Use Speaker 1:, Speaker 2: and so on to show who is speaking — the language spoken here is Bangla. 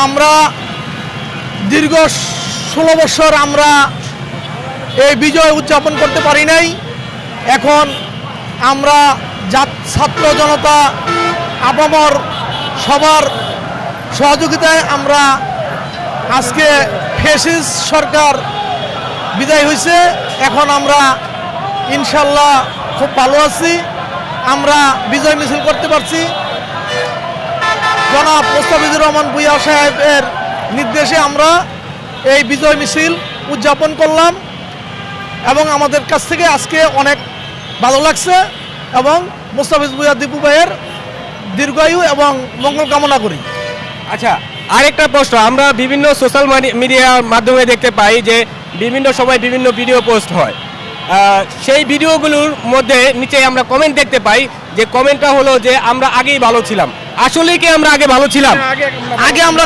Speaker 1: আমরা দীর্ঘ 16 বছর আমরা এই বিজয় উদযাপন করতে পারি নাই। এখন আমরা ছাত্র জনতা আপামর সবার সহযোগিতায় আমরা আজকে ফ্যাসিস্ট সরকার বিদায় হয়েছে। এখন আমরা ইনশাল্লাহ খুব ভালো আছি। আমরা বিজয় মিছিল করতে পারছি। জনাব মোস্তাফিজুর রহমান ভূঁইয়া সাহেবের নির্দেশে আমরা এই বিজয় মিছিল উদযাপন করলাম এবং আমাদের কাছ থেকে আজকে অনেক ভালো লাগছে এবং মোস্তাফিজ ভূঁইয়া দীপু ভাইয়ের দীর্ঘায়ু এবং মঙ্গল কামনা করি।
Speaker 2: আচ্ছা, আরেকটা প্রশ্ন, আমরা বিভিন্ন সোশ্যাল মিডিয়ার মাধ্যমে দেখতে পাই যে বিভিন্ন সময় বিভিন্ন ভিডিও পোস্ট হয়। সেই ভিডিওগুলোর মধ্যে নিচে আমরা কমেন্ট দেখতে পাই, যে কমেন্টটা হলো যে আমরা আগেই ভালো ছিলাম। আসলে কি আমরা আগে ভালো ছিলাম?
Speaker 1: আগে আমরা